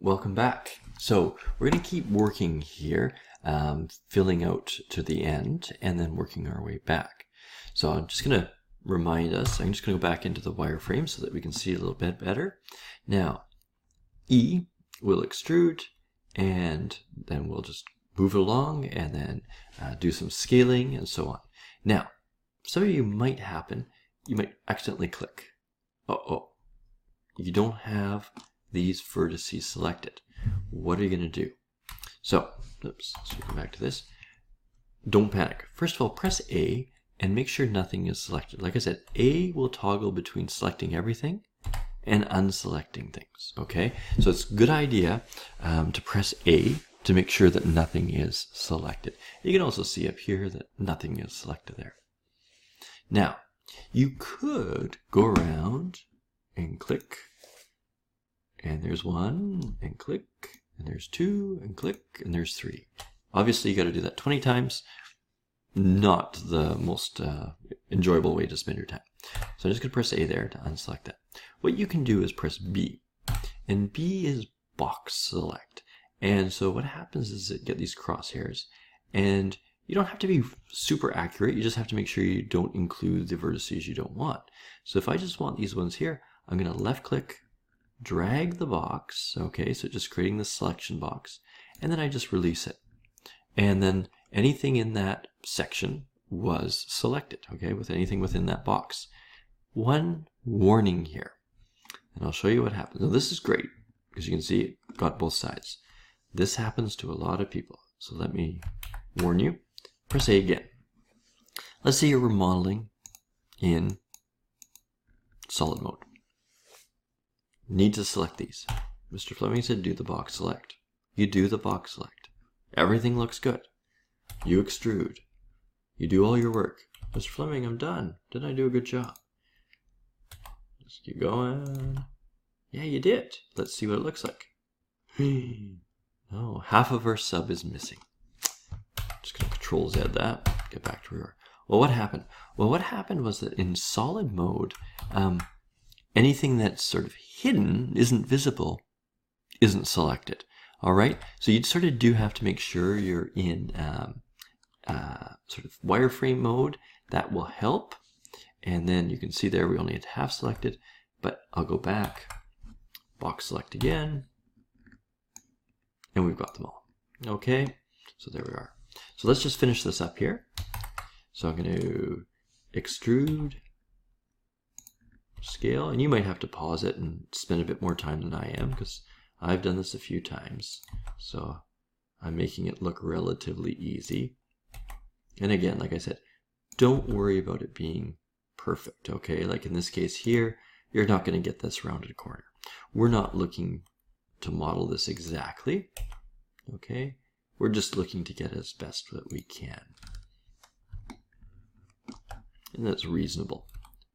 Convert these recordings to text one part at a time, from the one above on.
Welcome back. So we're going to keep working here, filling out to the end and then working our way back. So I'm just going to remind us, I'm just going to go back into the wireframe so that we can see a little bit better. Now, E will extrude and then we'll just move along and then do some scaling and so on. Now, some of you might accidentally click. You don't have these vertices selected. What are you going to do? So, let's go back to this. Don't panic. First of all, press A and make sure nothing is selected. Like I said, A will toggle between selecting everything and unselecting things. Okay, so it's a good idea to press A to make sure that nothing is selected. You can also see up here that nothing is selected there. Now, you could go around and click, and there's one, and click, and there's two, and click, and there's three. Obviously, you got to do that 20 times. Not the most enjoyable way to spend your time. So I'm just going to press A there to unselect that. What you can do is press B, and B is box select. And so what happens is that you get these crosshairs, and you don't have to be super accurate. You just have to make sure you don't include the vertices you don't want. So if I just want these ones here, I'm going to left click, drag the box, okay, so just creating the selection box, and then I just release it. And then anything in that section was selected, okay, with anything within that box. One warning here, and I'll show you what happens. Now this is great, because you can see it got both sides. This happens to a lot of people, so let me warn you. Press A again. Let's say you're remodeling in solid mode. Need to select these. Mr. Fleming said do the box select. You do the box select. Everything looks good. You extrude. You do all your work. Mr. Fleming, I'm done. Didn't I do a good job? Let's keep going. Yeah, you did. Let's see what it looks like. Oh, half of our sub is missing. Just going to Control Z that. Get back to where we were. Well, what happened? Well, what happened was that in solid mode, anything that's sort of hidden, isn't visible, isn't selected. All right, so you sort of do have to make sure you're in sort of wireframe mode. That will help. And then you can see there we only had half selected, but I'll go back, box select again, and we've got them all. Okay, so there we are. So let's just finish this up here. So I'm going to extrude, scale, and you might have to pause it and spend a bit more time than I am, because I've done this a few times, so I'm making it look relatively easy. And again, like I said, don't worry about it being perfect, okay? Like in this case here, you're not going to get this rounded corner. We're not looking to model this exactly, okay? We're just looking to get as best that we can. And that's reasonable.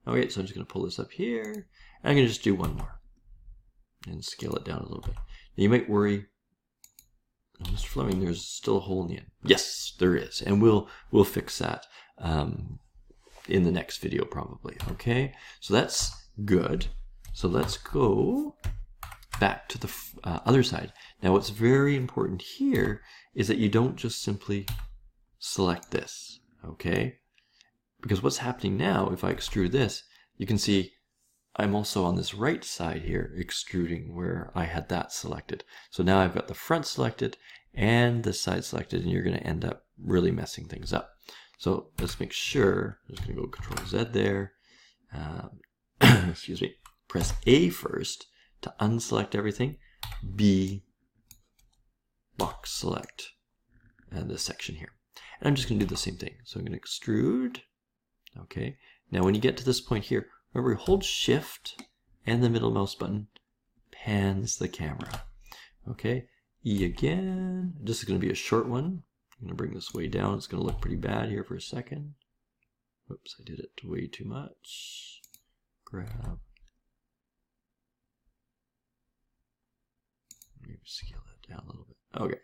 Okay, so I'm just going to pull this up here, and I'm going to just do one more and scale it down a little bit. Now you might worry, oh, Mr. Fleming, there's still a hole in the end. Yes, there is, and we'll fix that in the next video probably. Okay, so that's good. So let's go back to the other side. Now what's very important here is that you don't just simply select this, okay? Because what's happening now, if I extrude this, you can see I'm also on this right side here extruding where I had that selected. So now I've got the front selected and this side selected, and you're going to end up really messing things up. So let's make sure, I'm just going to go Control Z there. Excuse me. Press A first to unselect everything. B, box select, and this section here. And I'm just going to do the same thing. So I'm going to extrude. Okay. Now when you get to this point here, remember, hold Shift and the middle mouse button pans the camera. Okay, E again. This is going to be a short one. I'm going to bring this way down. It's going to look pretty bad here for a second. Whoops, I did it way too much. Grab. Maybe scale that down a little bit. Okay,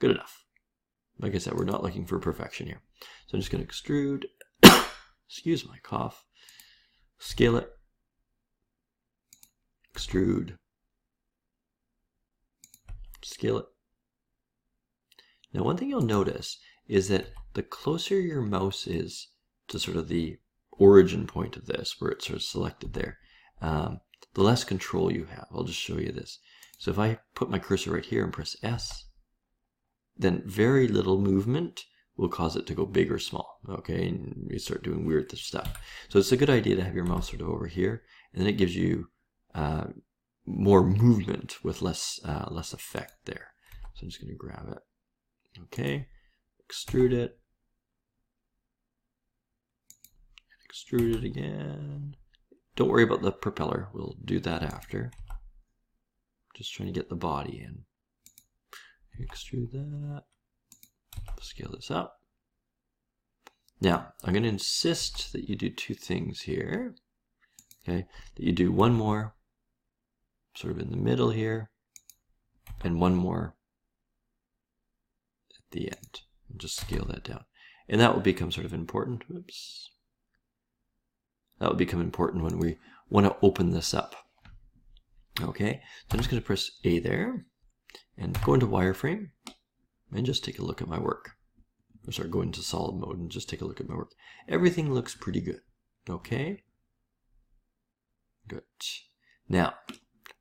good enough. Like I said, we're not looking for perfection here. So I'm just going to extrude. Excuse my cough. Scale it, extrude, Scale it. Now, one thing you'll notice is that the closer your mouse is to sort of the origin point of this, where it's sort of selected there, the less control you have. I'll just show you this. So if I put my cursor right here and press S, then very little movement will cause it to go big or small, okay? And you start doing weird stuff. So it's a good idea to have your mouse sort of over here, and then it gives you more movement with less effect there. So I'm just going to grab it. Okay, extrude it. Extrude it again. Don't worry about the propeller. We'll do that after. Just trying to get the body in. Extrude that. Scale this up. Now, I'm going to insist that you do two things here. Okay, that you do one more sort of in the middle here, and one more at the end. And just scale that down. And that will become sort of important. Whoops. That will become important when we want to open this up. Okay, so I'm just going to press A there and go into wireframe and just take a look at my work. Or start going into solid mode and just take a look at my work. Everything looks pretty good. Okay, good. Now, a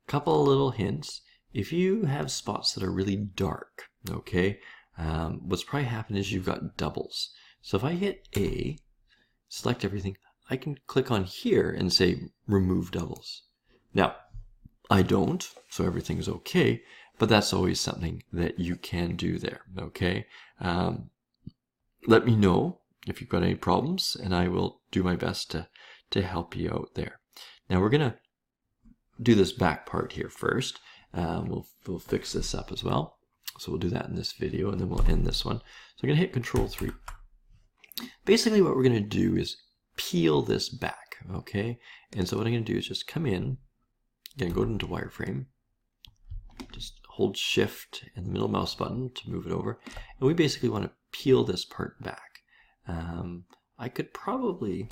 couple of little hints. If you have spots that are really dark, okay, what's probably happened is you've got doubles. So if I hit A, select everything, I can click on here and say remove doubles. Now, I don't, so everything's okay, but that's always something that you can do there, okay? Let me know if you've got any problems, and I will do my best to help you out there. Now we're going to do this back part here first. We'll fix this up as well. So we'll do that in this video, and then we'll end this one. So I'm going to hit Control-3. Basically what we're going to do is peel this back, okay? And so what I'm going to do is just come in, again, go into wireframe, just hold Shift and the middle mouse button to move it over, and we basically want to peel this part back. I could probably,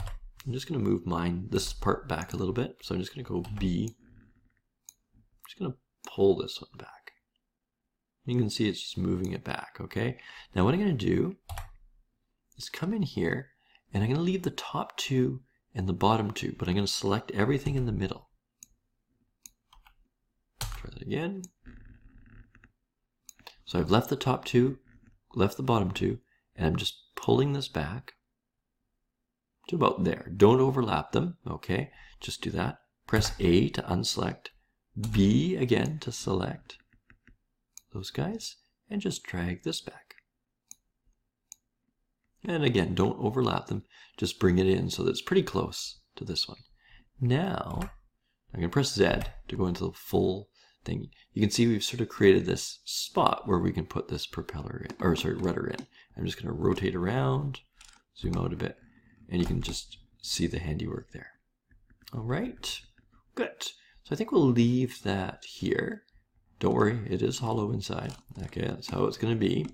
I'm just going to move this part back a little bit, so I'm just going to go B. I'm just going to pull this one back. You can see it's just moving it back, okay? Now what I'm going to do is come in here, and I'm going to leave the top two and the bottom two, but I'm going to select everything in the middle. Try that again. So I've left the top two, left the bottom two, and I'm just pulling this back to about there. Don't overlap them, okay? Just do that. Press A to unselect, B again to select those guys, and just drag this back. And again, don't overlap them, just bring it in so that it's pretty close to this one. Now, I'm going to press Z to go into the full thing. You can see we've sort of created this spot where we can put this propeller in, or sorry, rudder in. I'm just going to rotate around, zoom out a bit, and you can just see the handiwork there. All right, good. So I think we'll leave that here. Don't worry, it is hollow inside. Okay, that's how it's going to be.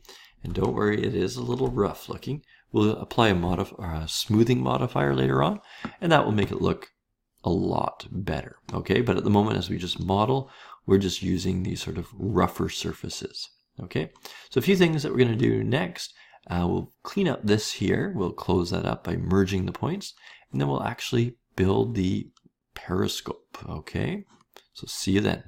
And don't worry, it is a little rough looking. We'll apply a smoothing modifier later on, and that will make it look a lot better. Okay, but at the moment, as we just model, we're just using these sort of rougher surfaces. Okay, so a few things that we're going to do next. We'll clean up this here. We'll close that up by merging the points, and then we'll actually build the periscope. Okay, so see you then.